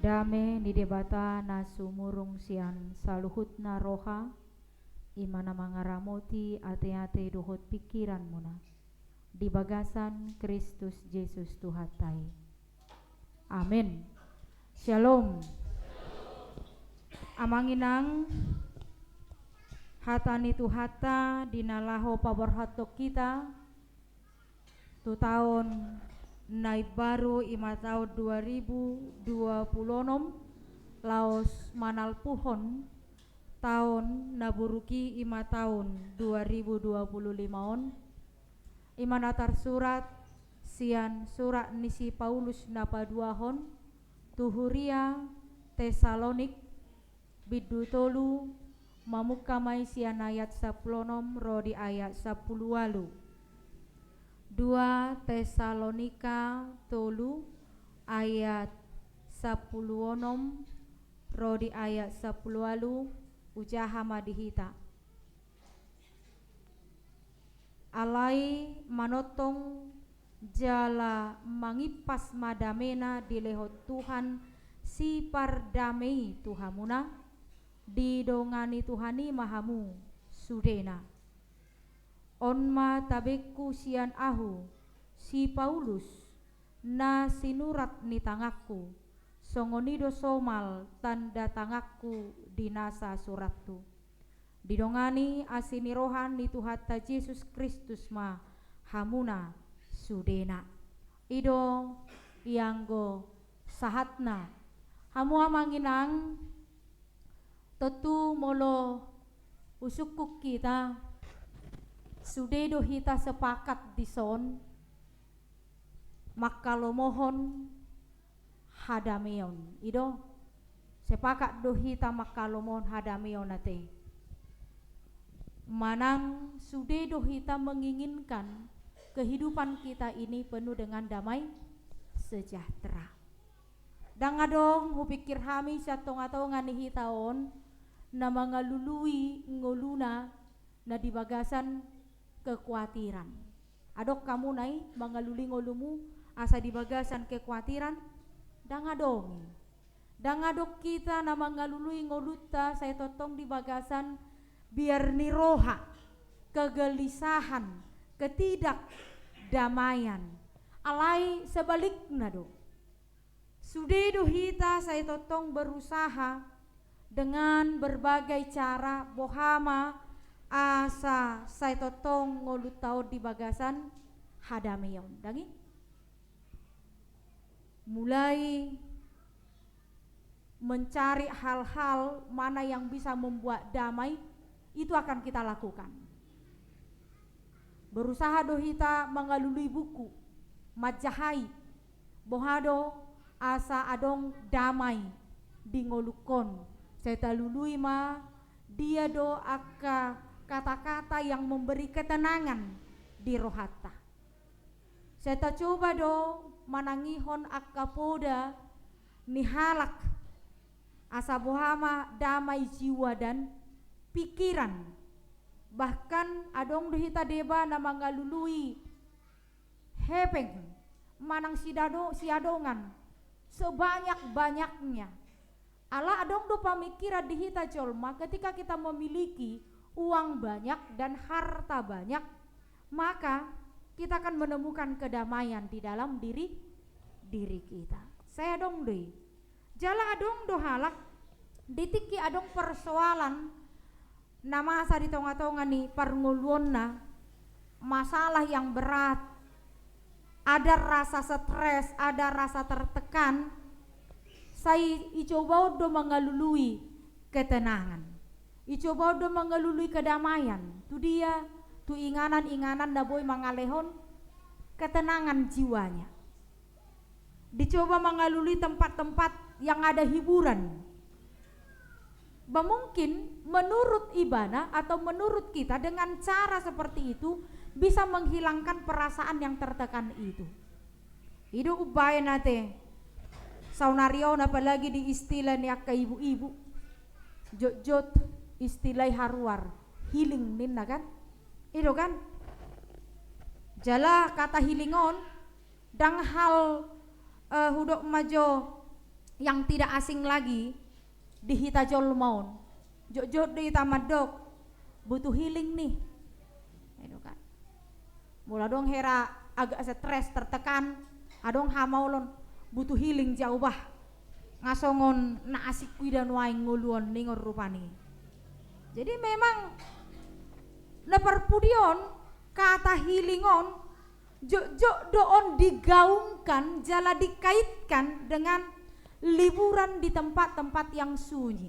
Dame ni debata na sumurong sian saluhut na roha imana mangaramoti ate-ate dohot pikiran muna di bagasan Kristus Yesus Tuhatai. Amin. Shalom. Amanginang hata ni Tuhata dinalaho paborhato kita tu tahun naik baru ima tahun 2026 laos manal puhon tahun naburuki ima tahun 2025 on ima natar surat sian surat nisi Paulus napaduahon tuhuria Tesalonik bidu tolu mamukamai sian ayat 10 rodi ayat 10 walu 2 Tesalonika tolu ayat 10 rodi ayat 10 walu ujaha madihita alai manotong jala mangipas madamena di lehot Tuhan si pardamei Tuhamuna didongani Tuhani mahamu sudena onma tabeku sian ahu si Paulus na sinurat ni tangaku songonido somal tanda tangaku dinasa surattu didongani asini rohan ni Tuhata Yesus Kristus ma hamuna sudena ido ianggo sahatna hamu amanginang tetu molo usukuk kita sudedo hita sepakat di son makalomohon hadameon ido sepakat do hita makalomohon hadameon nate manang sudedo hita menginginkan kehidupan kita ini penuh dengan damai sejahtera dang adong hupikir hami satonga-tonga ni hitaon na mangalului ngoluna na di bagasan kekhawatiran. Adok kamu nai mangaluli ngolumu asa di bagasan kekhawatiran dangadong. Dangadok kita na mangalului ngoluta saya totong di bagasan biar niroha kegelisahan, ketidakdamaian. Alai sebaliknya do. Sudedo hita saya totong berusaha dengan berbagai cara bohama asa saya totong ngolut tau di bagasan hadameon dangi mulai mencari hal-hal mana yang bisa membuat damai itu akan kita lakukan berusaha dohita mengalului buku majahai bohado asa adong damai di ngolukon saya talului ma dia do aka kata-kata yang memberi ketenangan di rohata. Saya tak coba do manangihon akapoda nihalak asa bohama damai jiwa dan pikiran. Bahkan adong dohita deba na mangalului hepeng manang siadongan sebanyak-banyaknya. Ala adong do pamikiran dihita jolma ketika kita memiliki uang banyak dan harta banyak maka kita akan menemukan kedamaian di dalam diri kita. Saya dong deh jala adong do halak ditiki adong persoalan nama asa di tonga-tonga nih parnguluonna masalah yang berat ada rasa stres ada rasa tertekan saya icoba do mengalului ketenangan icoba do mengalului kedamaian tu dia tu inganan-inganan da boy mangalehon ketenangan jiwanya dicoba mengalului tempat-tempat yang ada hiburan mungkin menurut ibana atau menurut kita dengan cara seperti itu bisa menghilangkan perasaan yang tertekan itu upaya nate saunarion apalagi di istilah niak ke ibu-ibu jot istilah haruar healing ninna kan itu kan jala kata healingon dang hal hudok majo yang tidak asing lagi di hitajol maun. Jok di tamadok butuh healing nih. Itu kan. Mula dong hera agak stres tertekan, adong hamaulon butuh healing jauh bah. Ngasongon na asik dan waing nguluan ningor rupani. Jadi memang leperpudion kata healingon jok doon digaungkan, jala dikaitkan dengan liburan di tempat-tempat yang sunyi,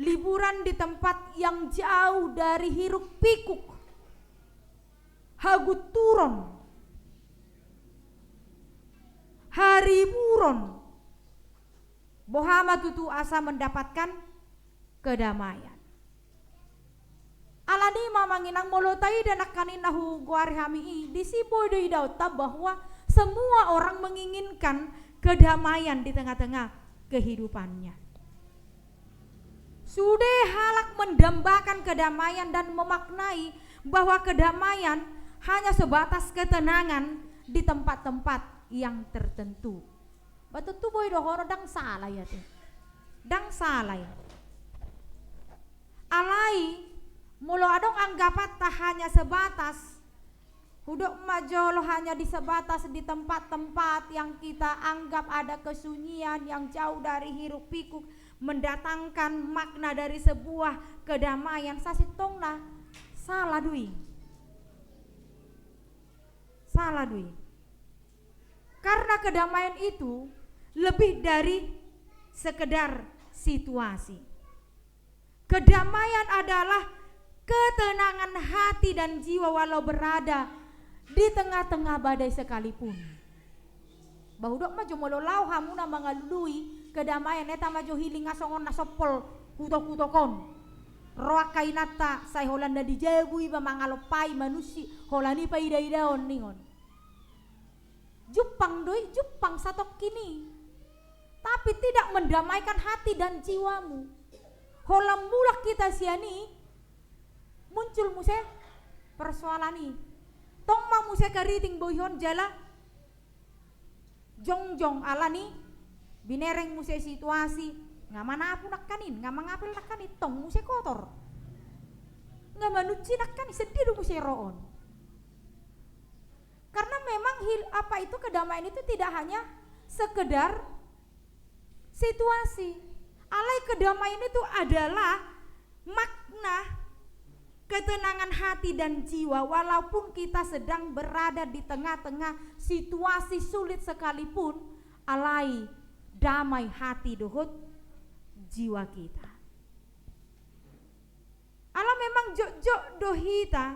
liburan di tempat yang jauh dari hiruk pikuk, hagut turun, hari buron, bohama tutu asa mendapatkan kedamaian. Alani mamanginang molotai dan akanin nahu guari hami disiboy doi dauta bahwa semua orang menginginkan kedamaian di tengah-tengah kehidupannya. Sudah halak mendambakan kedamaian dan memaknai bahwa kedamaian hanya sebatas ketenangan di tempat-tempat yang tertentu. Batu tu boy dohoro dang salah ya tuh. Dang salah ya. Alai mulo adong anggapan tak hanya sebatas hudok majolo hanya di sebatas di tempat-tempat yang kita anggap ada kesunyian yang jauh dari hiruk pikuk, mendatangkan makna dari sebuah kedamaian. Sasitongna salah dui. Salah dui. Karena kedamaian itu lebih dari sekedar situasi. Kedamaian adalah ketenangan hati dan jiwa walau berada di tengah-tengah badai sekalipun. Bahudok mah jomolo lau hamuna mangalului kedamaian eta mah jo hiling ngasongon nasopol kutok-kutokon. Roak kainata say Holanda dijebui ba mangalopai manusia holani pa ida-idaon ningon. Jupang doi, Jupang satok kini. Tapi tidak mendamaikan hati dan jiwamu. Holam mulak kita siani muncul muse persoalan ini. Tong ma muse kariting boyhon jala jongjong alani binereng muse situasi ngamana aku nakanin ngamang apel nakanin tong muse kotor ngamanuci nakanin sedih muse roon. Karena memang apa itu kedamaian itu tidak hanya sekedar situasi. Alai kedamaian itu adalah makna ketenangan hati dan jiwa walaupun kita sedang berada di tengah-tengah situasi sulit sekalipun, alai damai hati dohot jiwa kita. Ala memang jok-jok dohita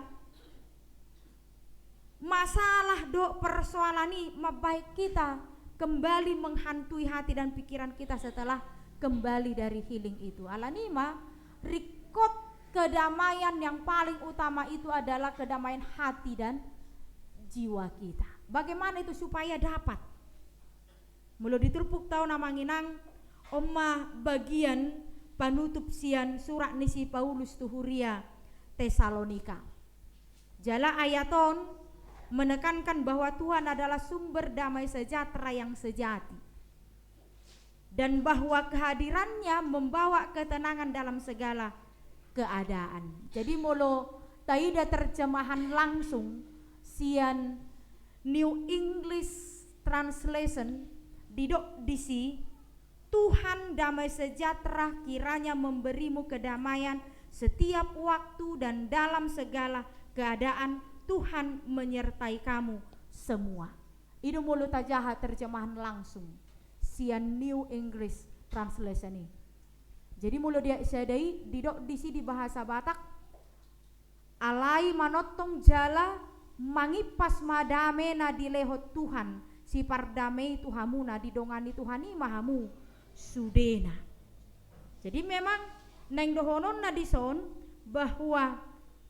masalah do persoalan ini mabaik kita kembali menghantui hati dan pikiran kita setelah kembali dari healing itu. Alanima rikot kedamaian yang paling utama itu adalah kedamaian hati dan jiwa kita. Bagaimana itu supaya dapat? Mula diterpuk tau namanginang omah bagian panutup sian surat nisi Paulus tuhuria Tesalonika. Jala ayaton menekankan bahwa Tuhan adalah sumber damai sejahtera yang sejati. Dan bahwa kehadirannya membawa ketenangan dalam segala keadaan. Jadi molo taida terjemahan langsung sian New English Translation didok disi Tuhan damai sejahtera kiranya memberimu kedamaian setiap waktu dan dalam segala keadaan. Tuhan menyertai kamu semua. Itu mulu tajaha terjemahan langsung sian New English Translation ini. Jadi mulu dia sadai didok disi di bahasa Batak alai manotong jala mangipas madame na dilehot Tuhan si pardamei tuhamuna didongani Tuhani mahamu sudena. Jadi memang neng dohonon na dison bahwa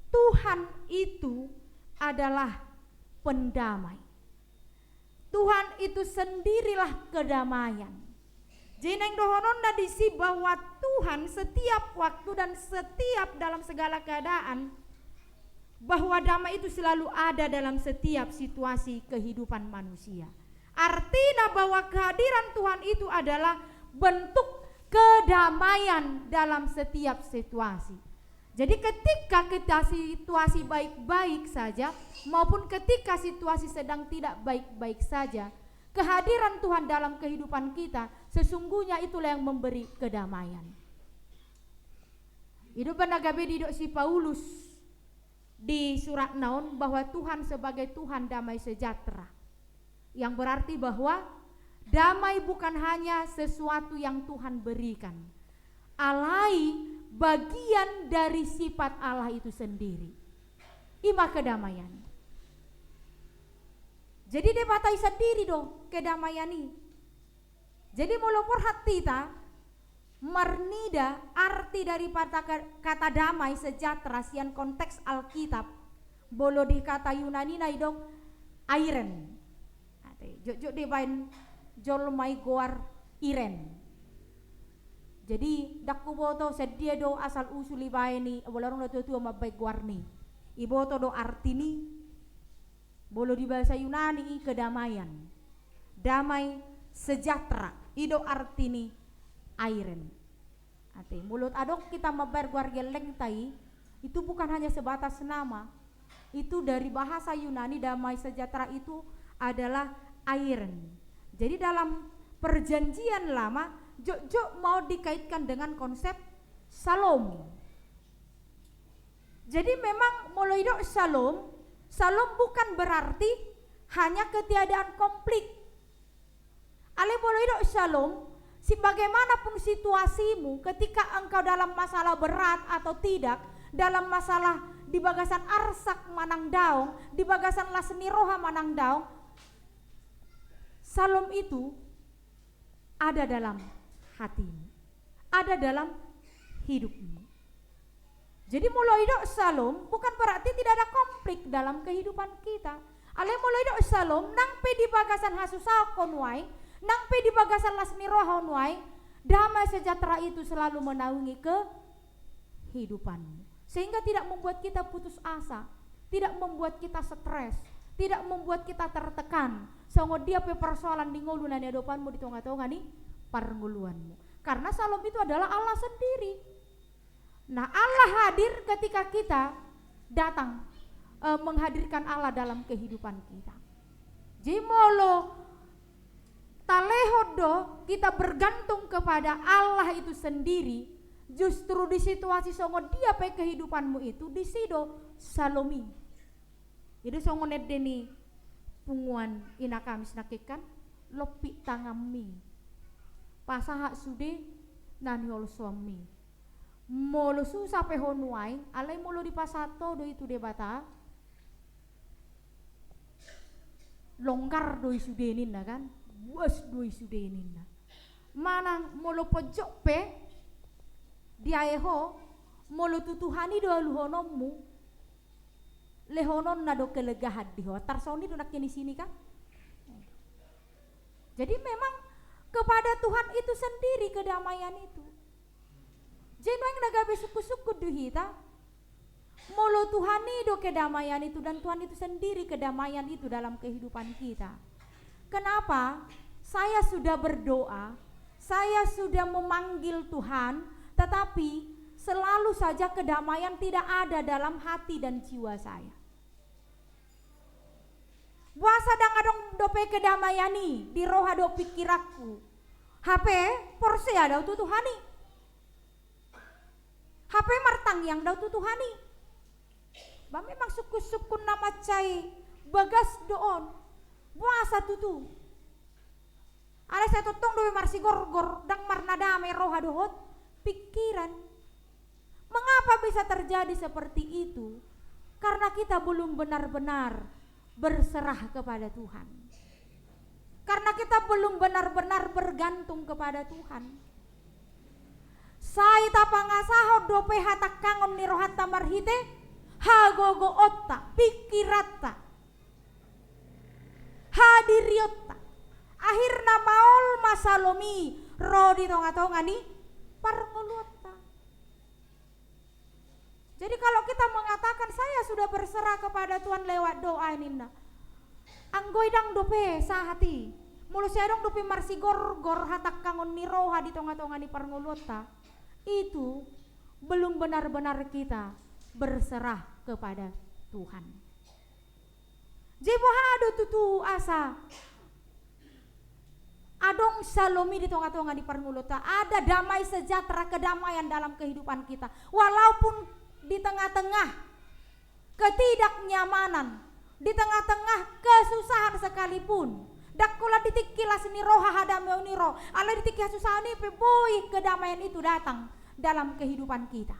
Tuhan itu adalah pendamai. Tuhan itu sendirilah kedamaian. Jeneng dohonon na disi bahwa Tuhan setiap waktu dan setiap dalam segala keadaan bahwa damai itu selalu ada dalam setiap situasi kehidupan manusia. Artinya bahwa kehadiran Tuhan itu adalah bentuk kedamaian dalam setiap situasi. Jadi ketika kita situasi baik-baik saja maupun ketika situasi sedang tidak baik-baik saja, kehadiran Tuhan dalam kehidupan kita sesungguhnya itulah yang memberi kedamaian. Itu penagabe didok si Paulus di surat naon bahwa Tuhan sebagai Tuhan damai sejahtera, yang berarti bahwa damai bukan hanya sesuatu yang Tuhan berikan, alai bagian dari sifat Allah itu sendiri. Ima kedamaian. Jadi dia batai sendiri dong kedamaian ini. Jadi mulopor hati ta marnida arti daripada kata damai sejahtera sian konteks Alkitab bolo di kata Yunani na dong airen. Jok di bain jol mai goar iren. Jadi dakku boto sedia do asal usul ibaini bolarong do tua mabai guarni. Iboto do artini bolo di bahasa Yunani kedamaian. Damai sejahtera. Ido artini airen. Ate mulut adok kita mabar guar geleng tai itu bukan hanya sebatas nama. Itu dari bahasa Yunani damai sejahtera itu adalah airen. Jadi dalam perjanjian lama Jok mau dikaitkan dengan konsep salom. Jadi memang mulai dok salom bukan berarti hanya ketiadaan konflik. Ale mulai dok salom, sebagaimanapun situasimu, ketika engkau dalam masalah berat atau tidak, dalam masalah di bagasan arsak manang daung, di bagasan lasni roha manang daung, salom itu ada dalam hatimu, ada dalam hidupmu. Jadi mulai dok salom bukan berarti tidak ada konflik dalam kehidupan kita. Ale mulai dok salom nang pe di bagasan hasusah konwai, nang pe di bagasan lasni roha konwai, damai sejahtera itu selalu menaungi kehidupanmu. Sehingga tidak membuat kita putus asa, tidak membuat kita stres, tidak membuat kita tertekan. Songo dia pe persoalan di ngolunan ya depanmu di tengah-tengah nih pernguluanmu. Karena salom itu adalah Allah sendiri. Nah, Allah hadir ketika kita datang menghadirkan Allah dalam kehidupan kita. Jimolo talehodo kita bergantung kepada Allah itu sendiri. Justru di situasi songo dia pe kehidupanmu itu di sido salomi. Jadi songo nedeni punguan ina kamis nakikan lopi tangami. Pasahak sude nani ol suami molo susah pe honuai alai molo di pasato do itu de bata longgar do isudenin na kan buas do isudenin na manang molo pojok pe di aeho molo tutuhani do luhonommu lehonon na do kelegahan diho tarsoni do nak sini kan. Jadi memang kepada Tuhan itu sendiri kedamaian itu. Jeno yang nagabe suku-suku duhita molo Tuhani do kedamaian itu, dan Tuhan itu sendiri kedamaian itu dalam kehidupan kita. Kenapa? Saya sudah berdoa, saya sudah memanggil Tuhan, tetapi selalu saja kedamaian tidak ada dalam hati dan jiwa saya. Buasa dang adong dope kedamayani di roh ado pikiraku. HP porsi ada tu Tuhani. HP martang yang dau tu Tuhani. Ba memang suku-suku nama cai bagas doon. Buasa tutu. Ada saya tutong dope marsi gorgor dang marnadame roh adohot pikiran. Mengapa bisa terjadi seperti itu? Karena kita belum benar-benar berserah kepada Tuhan. Karena kita belum benar-benar bergantung kepada Tuhan. Saita pangasahod dope hatak kangon ni rohata marhite hagogo otta pikirata hadiriotta akhirna maol masalomi rodi tonga-tonga ni parnguluotta. Jadi kalau kita mengatakan saya sudah berserah kepada Tuhan lewat doa ini, anggoy dang dope sahati, Mulu sedong dupi marsi gor hatak kangon ni roha di tonga-tonga ni parngulota. Itu belum benar-benar kita berserah kepada Tuhan. Jebo hado tutu asa. Adong salomi di tonga-tonga di parngulota. Ada damai sejahtera, kedamaian dalam kehidupan kita. Walaupun di tengah-tengah ketidaknyamanan, di tengah-tengah kesusahan sekalipun. Dakula ditikilas ni roha hadameu ni roh. Allah ditikih susah ni peboi kedamaian itu datang dalam kehidupan kita.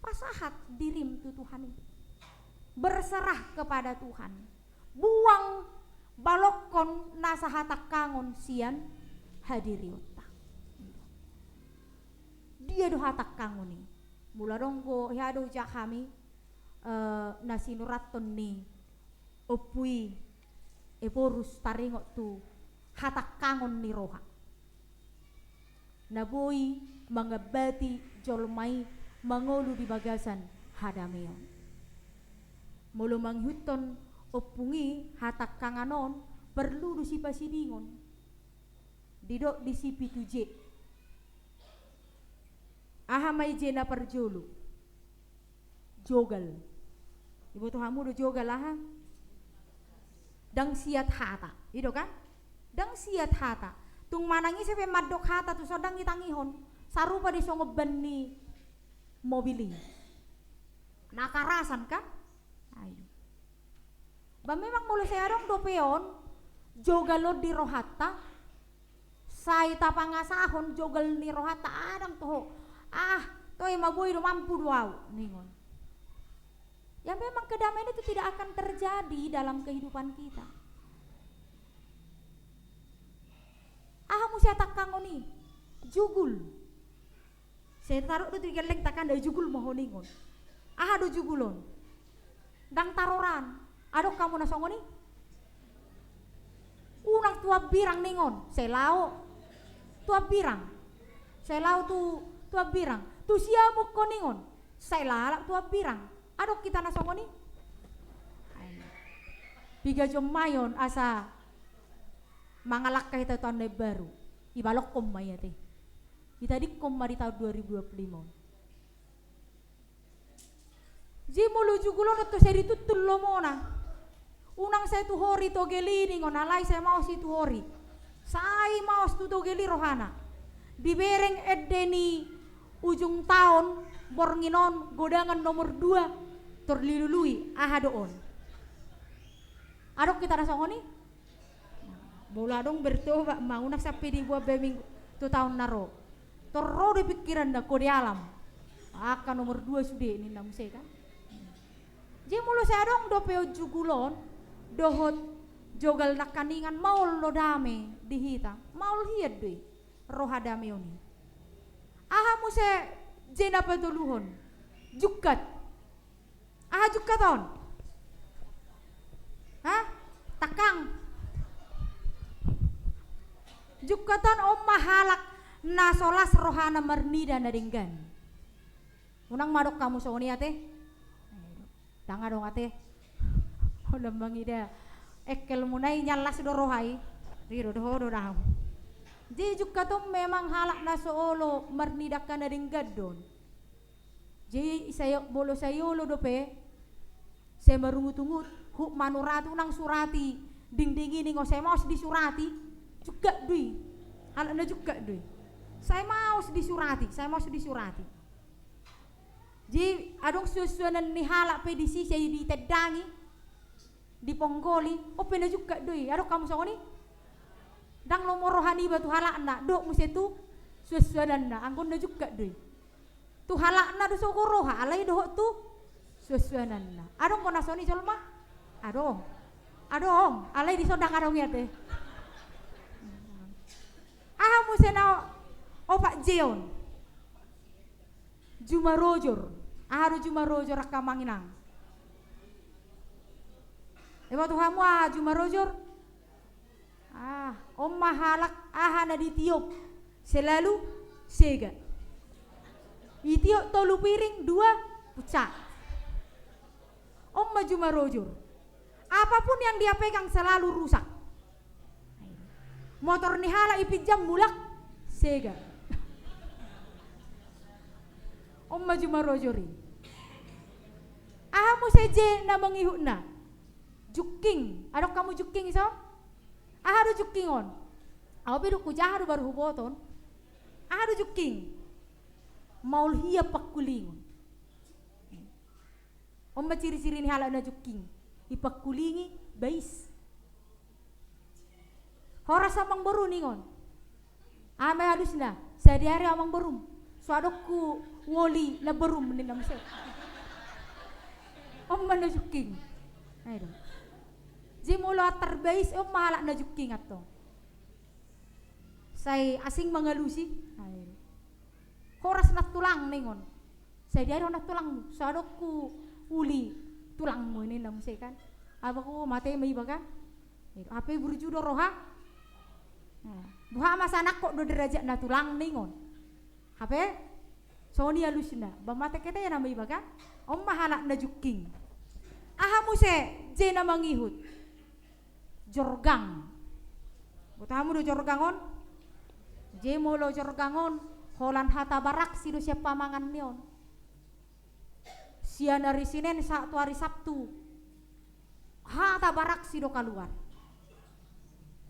Pasahat dirim tu Tuhan. Berserah kepada Tuhan. Buang balokon nasahatak kangon sian hadiriota. Dia do hatak kangon ni. Mula donggo hiado jak kami nasinuraton ni opui eporus taringok tu hatak kangon ni roha. Naboi mangabati jolmai mangolu di bagasan hadameo. Mulu manghuton opungi hatak kanganon perlu dusi pasidingon. Didok di sipi tuje. Aha mai jena perjolu. Jogal. Ibu Tuhamu do jogal aha. Dang siat hata, itu kan? Dang siat hata. Tung manangi sepe madok hata tu sodang itangihon. Sarupa di songo beni mobili. Nakarasan kan? Ayo. Ba memang mulu saya dong dopeon jogalo di rohata. Sai tapangasahon jogal ni rohata adang tuh. Toy maboy do mampu doau ningon. Ya memang kedamaian itu tidak akan terjadi dalam kehidupan kita. Musia takangoni jugul. Saya taruh tu geleng takkan dari jugul mohoningon. Do jugulon. Dang taroran. Adok kamu nasongoni? Unang tua birang ningon. Selao tua birang. Selao tua birang. Tu siamu koningon. Selala tua birang. Adok kita nasongoni? Piga jom mayon asa mangalak kita tahun baru. Ibalok kom mayate. Kita di kom di tahun 2025. Jimulu jugulon to seri tutul lomona. Unang saya tu hori to gelini ngonalai saya mau si tu hori. Sai mau tu to geli rohana. Dibereng edeni ujung tahun bornginon godangan nomor 2 terlilului doon. Adok kita nasongoni? Bola dong bertoba mau nak sampai di buah beming tu tahun naro. Toro di pikiran dah ko di alam. Akan nomor 2 sudah ini namu saya kan. Jadi mulu saya dong dopeo jugulon dohot jogal nakaningan maul lo dame dihita. Maul hiat doi roha dame oni. Muse jena petuluhon. Jukat. Jukaton. Takang. Jukaton mahalak nasolas rohana mernida naringgan. Unang madok kamu soni ate. Tanga dong ate. Udah mangida. Ekel munai nyalas do rohai. Riro do dah. Jadi jukaton memang halak nasoolo mernidakan naringgan don. Jadi saya bolo sayolo dope. Saya merungut-ungut huk manuratu nang surati ding-ding ini saya mau disurati juga dui. Halana juga dui. Saya mau disurati. Jadi adong susuanan ni halak pedisi saya ditedangi diponggoli. Pena juga dui. Adong kamu songoni? Dang lo morohani batu halak na dok musi tu susuanan na anggon na juga dui. Tu halak na do sokoroha alai doh tu susuanan na. Adong kona soni jolma? Adong, alai di sodang adong ya teh. Musena opak jeon. Juma rojor. Juma rojor rakamanginang. Eba tuhamu juma rojor. Mahalak na ditiup. Selalu sega. Itiup tolu piring 2 pucak. Juma rojor. Apapun yang dia pegang selalu rusak. Motor ni hala ipinjam mulak sega. Om maju marojori. Ahamu seje na mangihuna. Juking, adok kamu juking iso? Ahadu juking on. Aw bidu kujaharu baru huboton. Ahadu juking. Maul hiya pakulingon. Om ciri-ciri ni hala na juking. Ipakulingi bais. Horas amang baru ningon. Ame halus na. Sehari-hari amang barum. Suadokku woli na barum ni namse. Om na juking. Ayo. Jimulo terbais om mahala na juking ato. Say asing mangalusi. Ayo. Horas na tulang ningon. Saya dia na tulang. Suadokku uli tulang mo ini namse kan. Abaku mate may baga. Ape burjudo roha. Buha masanak kok do derajat na tulang ningon. Ape Sony alusna. Bamate kita ya namay baga. Om mahala na juking. Ahamu se je na mangihut. Jorgang. Butamu do jorgangon. Je molo jorgangon holan hata barak sido siap pamangan nion. Sian hari Senin Sabtu hari Sabtu. Hata barak sido keluar.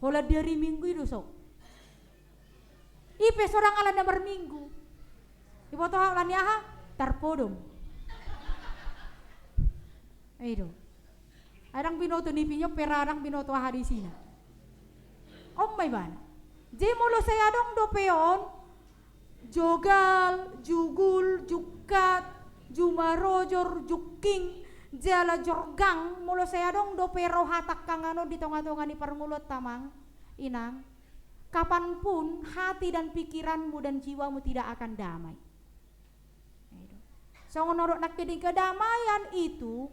Hola dari Minggu itu sok. Ipe sorang ala na berminggu. Ibu toh lan yaha terpodom. Ayo. Adang binoto ni pinyo peradang binoto hari sina. Om may bana. Je molo saya dong do peon. Jogal, jugul, jukat, jumarojor, juking, jala jorgang. Molo saya dong do pero hatak kangano di tonga-tonga ni permulot tamang. Inang. Kapanpun hati dan pikiranmu dan jiwamu tidak akan damai. So menurut nak kedamaian itu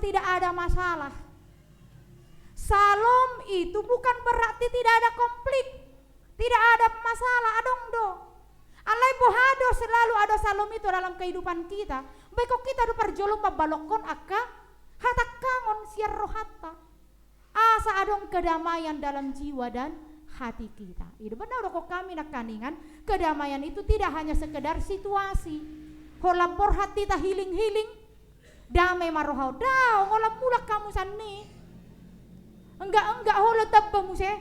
tidak ada masalah. Salom itu bukan berarti tidak ada konflik, tidak ada masalah. Adong do. Alai bohado selalu ada salom itu dalam kehidupan kita. Beko kita do perjolom mabalokon akka hatak kangon siar rohata. Asa adong kedamaian dalam jiwa dan hati kita. Itu benar kok kami nak kaningan kedamaian itu tidak hanya sekedar situasi. Holapor hati ta healing. Damai marohau dah ngolap mulak kamu sanni. Enggak hola tabba muse.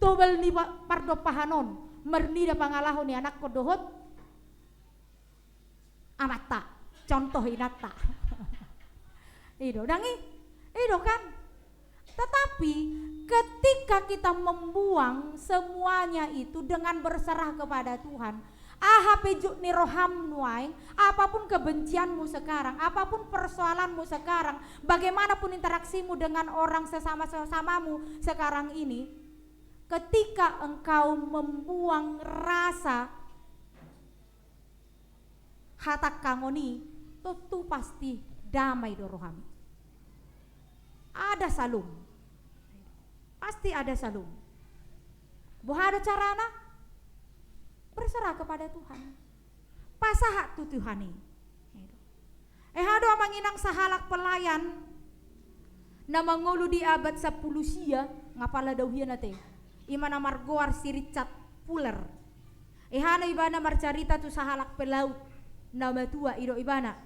Tobel ni pardo pahanon mernida pangalahon ni anak ko dohot. Amata contoh inata. Itu dangi. Itu kan. Tetapi ketika kita membuang semuanya itu dengan berserah kepada Tuhan, pejuk ni roham nuaing, apapun kebencianmu sekarang, apapun persoalanmu sekarang, bagaimanapun interaksimu dengan orang sesamamu sekarang ini, ketika engkau membuang rasa hatak kangoni, tentu pasti damai do rohami. Ada salum. Pasti ada salum. Bohado carana berserah kepada Tuhan. Pasahat tu Tuhani. Hado manginang sahalak pelayan na mangulu di abad 10 sia ngapala daw hiya nate. Imana margoar si Richard Fuller. Hana ibana marcarita tu sahalak pelaut na matua ido ibana.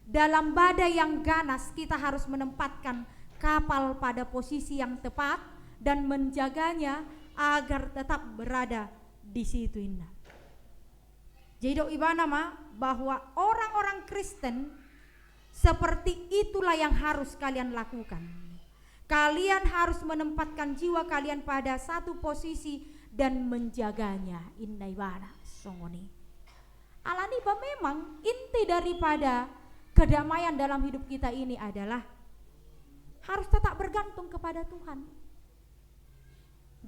Dalam badai yang ganas kita harus menempatkan kapal pada posisi yang tepat dan menjaganya agar tetap berada di situ indah. Jadi ibana bahwa orang-orang Kristen seperti itulah yang harus kalian lakukan. Kalian harus menempatkan jiwa kalian pada satu posisi dan menjaganya. Inna ibana songoni. Alani memang inti daripada kedamaian dalam hidup kita ini adalah harus tetap bergantung kepada Tuhan.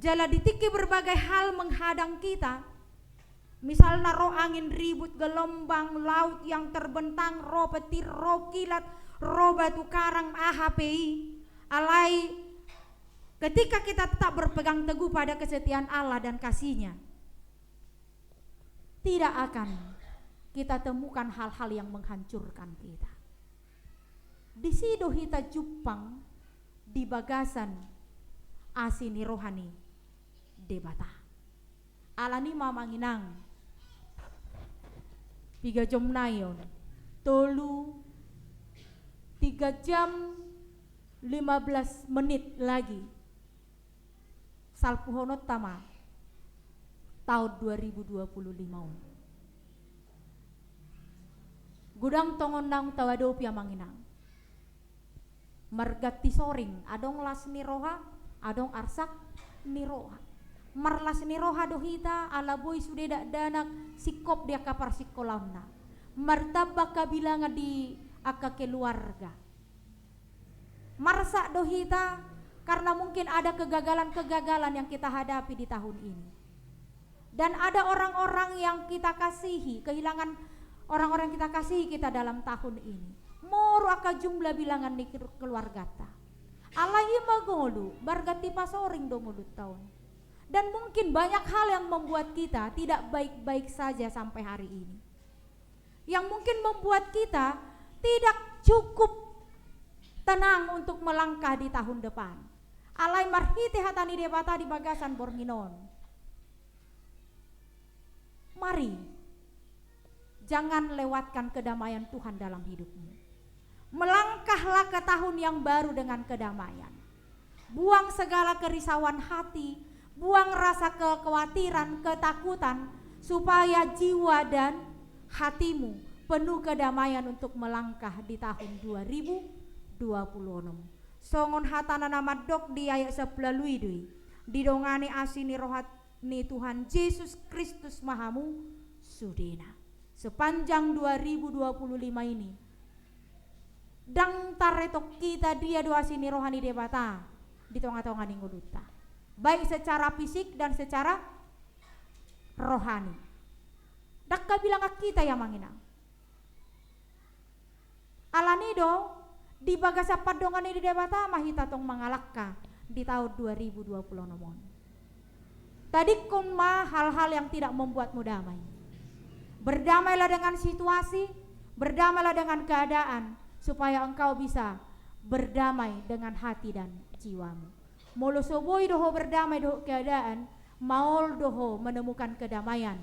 Jala ditiki berbagai hal menghadang kita. Misalnya roh angin ribut, gelombang laut yang terbentang, roh petir, roh kilat, roh batu karang, AHPI. Alai ketika kita tetap berpegang teguh pada kesetiaan Allah dan kasih-Nya, tidak akan kita temukan hal-hal yang menghancurkan kita. Di sido hita jupang di bagasan asini rohani debata. Alani mamanginang 3 jam nayon tolu 3 jam 15 menit lagi salpuhonot tama tahun 2025. Gudang tongon nang tawado pia manginang margati soring adong las ni roha adong arsak ni roha marlas ni roha dohita alaboy sudah danak sikop dia kapar sikolauna martabak kabilanga di aka keluarga marsa dohita karena mungkin ada kegagalan-kegagalan yang kita hadapi di tahun ini dan ada orang-orang yang kita kasihi kehilangan orang-orang yang kita kasihi kita dalam tahun ini moro aka jumlah bilangan di keluarga ta alai magolu bargati pasoring dongolu tahun dan mungkin banyak hal yang membuat kita tidak baik-baik saja sampai hari ini yang mungkin membuat kita tidak cukup tenang untuk melangkah di tahun depan alai marhiti hatani debata di bagasan borminon. Mari jangan lewatkan kedamaian Tuhan dalam hidupmu. Melangkahlah ke tahun yang baru dengan kedamaian. Buang segala kerisauan hati, buang rasa kekhawatiran, ketakutan, supaya jiwa dan hatimu penuh kedamaian untuk melangkah di tahun 2026. Songon hatana nama dok di ayat 11 dui. Didongani asini rohat ni Tuhan Yesus Kristus Mahamu sudena. Sepanjang 2025 ini dang taretok kita dia doa sini rohani debata di tengah-tengah nguluta baik secara fisik dan secara rohani dakka bilang kita yang manginang alanido di bagasa padongan ini debata mahita tong mangalakka di tahun 2020 nomon tadi kumma hal-hal yang tidak membuatmu damai berdamailah dengan situasi berdamailah dengan keadaan supaya engkau bisa berdamai dengan hati dan jiwamu. Molo soboi doho berdamai doho keadaan, maol doho menemukan kedamaian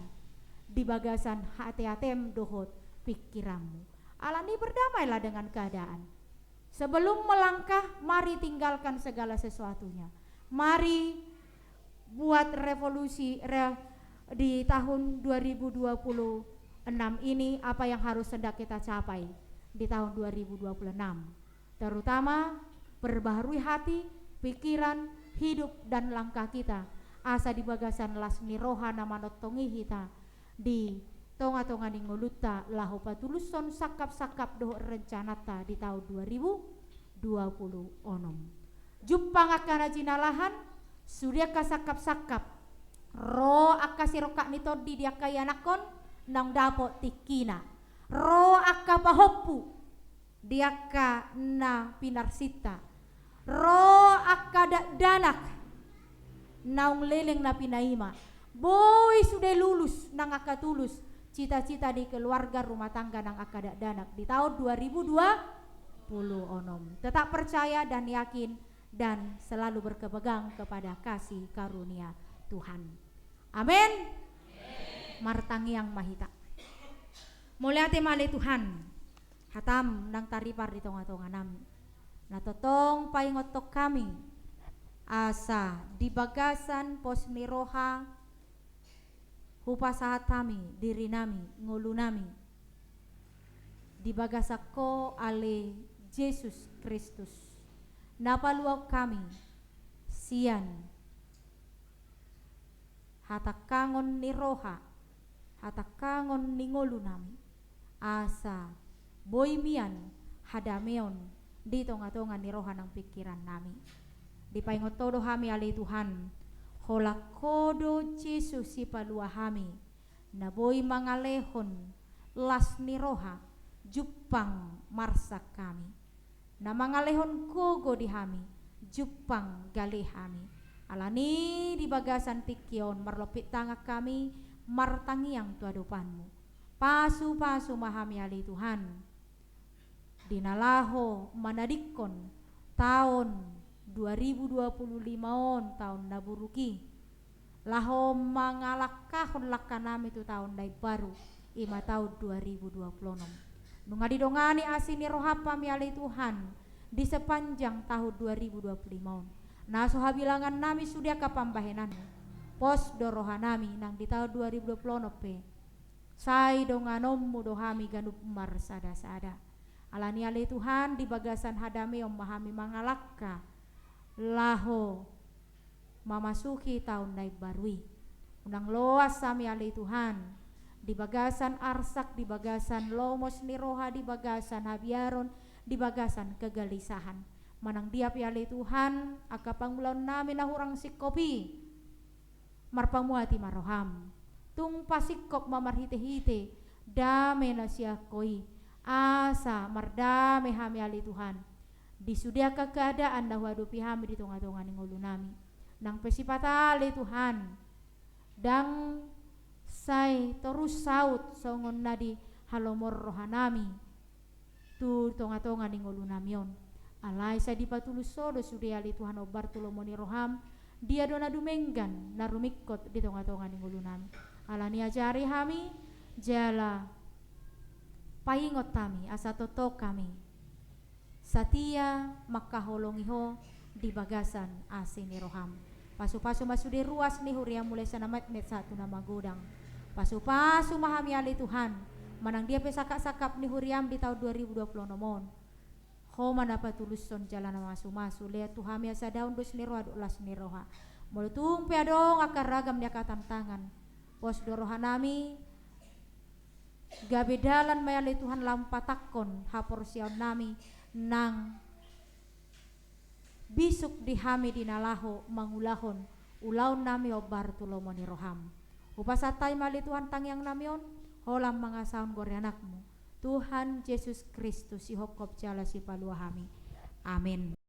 di bagasan hati-hatem doho pikiranmu. Alani berdamailah dengan keadaan. Sebelum melangkah, mari tinggalkan segala sesuatunya. Mari buat revolusi di tahun 2026 ini apa yang harus hendak kita capai di tahun 2026, terutama perbaharui hati, pikiran, hidup dan langkah kita asa di bagasan lasmi rohana manotongi kita di tonga-tonga di nguluta lahu patuluson sakap-sakap doh rencanata di tahun 2020 onom juppang akan jinalahan surya kasakap-sakap ro akasirokak nitodi dia kaya nakon nang dapot tikina ro akka pahoppu diaka na pinarsita ro akka danak naung leleng na pinaima boy sudah lulus nang akka tulus cita-cita di keluarga rumah tangga nang akka danak di tahun 2020 onom tetap percaya dan yakin dan selalu berkepegang kepada kasih karunia Tuhan amin martangi yang mahita mulai hati mali Tuhan hatam nang taripar di tonga-tonga nami natotong paingotok kami asa di bagasan posmi roha hupasahat kami diri nami ngulu nami di bagasako ale Yesus Kristus napaluak kami sian hatakangon ni roha hatakangon ni ngulu nami asa boimian hadameon di tonga-tonga ni roha ng pikiran nami di paingotodo kami ali Tuhan holakodo Jesus si palua kami na boy mangalehon las ni roha jupang marsak kami na mangalehon kogo di kami jupang galih kami alani di bagasan tikyon marlopit tangak kami martangiang tuadupanmu pasu-pasu mahami ali Tuhan dinalaho manadikon tahun 2025 tahun naburuki laho mangalakahon lakanami itu tahun dai baru ima tahun 2026 nungadi dongani asini rohapa miali Tuhan di sepanjang tahun 2025 nah sohabilangan nami sudia kapambahenan pos dorohanami nang di tahun 2020 pe sai donganommu dohami ganup mar sada-sada alani ali Tuhan di bagasan hadami om mahami mangalakka laho memasuki tahun dai barui unang loas sami ali Tuhan di bagasan arsak di bagasan lomos niroha di bagasan habiaron di bagasan kegelisahan manang dia piali Tuhan akapang mulaun nami nahurang sikopi marpamuati maroham tung pasikop mamarhite-hite dame nasiakoi asa mardame hami ali Tuhan disudiaka keadaan nahuadupi hami di tengah-tengah ningulu nami nang pesipatali Tuhan dang say terus saut songon nadi halomor rohanami tu tonga-tonga ningulu namion alai sa dipatulus sodo sudiali Tuhan obar tulomoni roham dia dona dumenggan narumikot di tonga-tonga ningulu nami alani ajari hami jala paingot kami asa toto kami satia makaholongiho di bagasan asini roham pasu-pasu masudi ruas ni huria mulai sanamat net satu nama godang pasu-pasu mahami ali Tuhan manang dia pesakap-sakap ni huriam di tahun 2020 nomon ho manapa tuluson jalan masu-masu lihat Tuhan ya sadaun dos ni roha dolas ni roha mulutung piadong akar ragam dia tantangan pos dorohanami gabedalan mayali Tuhan lampatakon hapor siaw nami nang bisuk dihami dinalaho mangulahon ulaun nami obar tulomoni roham upasatay mali Tuhan tangyang namion holam mga saun gore anakmu Tuhan Yesus Kristus si hokop jala si paluahami amin.